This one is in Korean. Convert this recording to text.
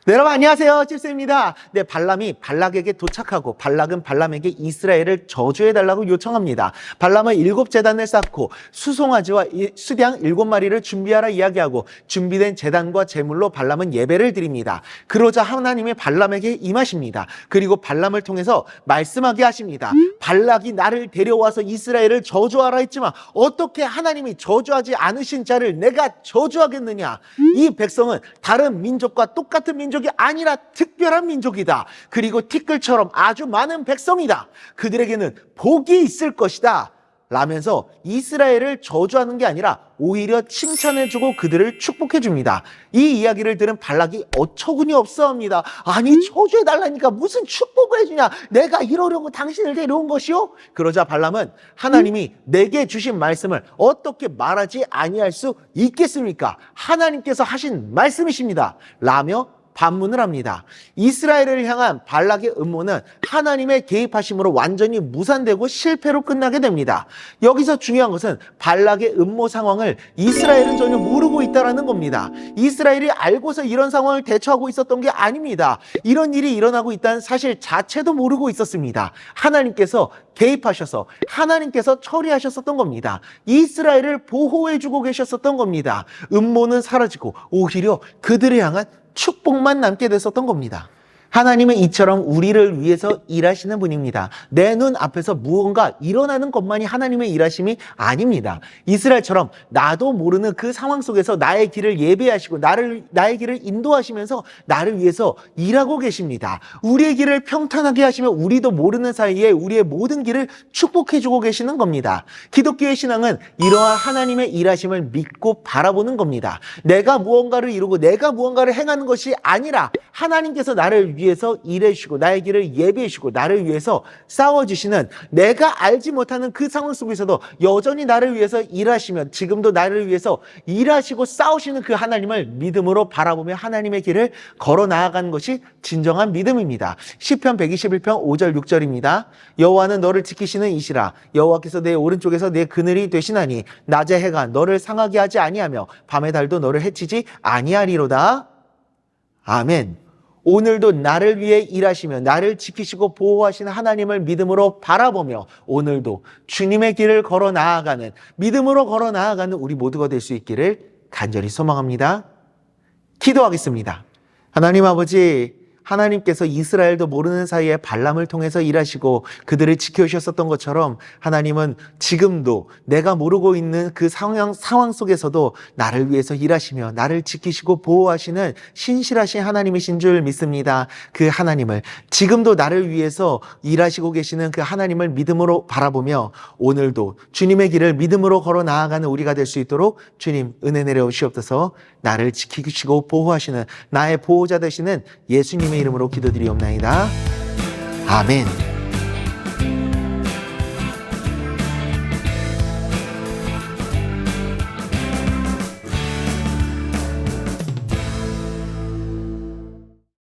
네, 여러분 안녕하세요. 찝스입니다. 네, 발람이 발락에게 도착하고 발락은 발람에게 이스라엘을 저주해달라고 요청합니다. 발람은 7제단을 쌓고 수송아지와 수량 7마리를 준비하라 이야기하고 준비된 제단과 제물로 발람은 예배를 드립니다. 그러자 하나님이 발람에게 임하십니다. 그리고 발람을 통해서 말씀하게 하십니다. 발락이 나를 데려와서 이스라엘을 저주하라 했지만 어떻게 하나님이 저주하지 않으신 자를 내가 저주하겠느냐? 이 백성은 다른 민족과 똑같은 민족이 아니라 특별한 민족이다. 그리고 티끌처럼 아주 많은 백성이다. 그들에게는 복이 있을 것이다. 라면서 이스라엘을 저주하는 게 아니라 오히려 칭찬해주고 그들을 축복해줍니다. 이 이야기를 들은 발락이 어처구니 없어합니다. 아니 저주해달라니까 무슨 축복을 해주냐. 내가 이러려고 당신을 데려온 것이요? 그러자 발람은 하나님이 내게 주신 말씀을 어떻게 말하지 아니할 수 있겠습니까? 하나님께서 하신 말씀이십니다. 라며 반문을 합니다. 이스라엘을 향한 발락의 음모는 하나님의 개입하심으로 완전히 무산되고 실패로 끝나게 됩니다. 여기서 중요한 것은 발락의 음모 상황을 이스라엘은 전혀 모르고 있다는 겁니다. 이스라엘이 알고서 이런 상황을 대처하고 있었던 게 아닙니다. 이런 일이 일어나고 있다는 사실 자체도 모르고 있었습니다. 하나님께서 개입하셔서 하나님께서 처리하셨었던 겁니다. 이스라엘을 보호해주고 계셨었던 겁니다. 음모는 사라지고 오히려 그들을 향한 축복만 남게 됐었던 겁니다. 하나님은 이처럼 우리를 위해서 일하시는 분입니다. 내 눈 앞에서 무언가 일어나는 것만이 하나님의 일하심이 아닙니다. 이스라엘처럼 나도 모르는 그 상황 속에서 나의 길을 예배하시고 나의 길을 인도하시면서 나를 위해서 일하고 계십니다. 우리의 길을 평탄하게 하시며 우리도 모르는 사이에 우리의 모든 길을 축복해주고 계시는 겁니다. 기독교의 신앙은 이러한 하나님의 일하심을 믿고 바라보는 겁니다. 내가 무언가를 이루고 내가 무언가를 행하는 것이 아니라 하나님께서 나를 위해서 일해주시고 나의 길을 예배해주시고 나를 위해서 싸워주시는, 내가 알지 못하는 그 상황 속에서도 여전히 나를 위해서 일하시며 지금도 나를 위해서 일하시고 싸우시는 그 하나님을 믿음으로 바라보며 하나님의 길을 걸어 나아가는 것이 진정한 믿음입니다. 시편 121편 5절 6절입니다. 여호와는 너를 지키시는 이시라. 여호와께서 내 오른쪽에서 내 그늘이 되시나니 낮의 해가 너를 상하게 하지 아니하며 밤의 달도 너를 해치지 아니하리로다. 아멘. 오늘도 나를 위해 일하시며 나를 지키시고 보호하시는 하나님을 믿음으로 바라보며 오늘도 주님의 길을 걸어 나아가는, 믿음으로 걸어 나아가는 우리 모두가 될 수 있기를 간절히 소망합니다. 기도하겠습니다. 하나님 아버지, 하나님께서 이스라엘도 모르는 사이에 발람을 통해서 일하시고 그들을 지켜주셨었던 것처럼 하나님은 지금도 내가 모르고 있는 그 상황 속에서도 나를 위해서 일하시며 나를 지키시고 보호하시는 신실하신 하나님이신 줄 믿습니다. 그 하나님을, 지금도 나를 위해서 일하시고 계시는 그 하나님을 믿음으로 바라보며 오늘도 주님의 길을 믿음으로 걸어 나아가는 우리가 될 수 있도록 주님 은혜 내려오시옵소서. 나를 지키시고 보호하시는 나의 보호자 되시는 예수님의 이름으로 기도드리옵나이다. 아멘.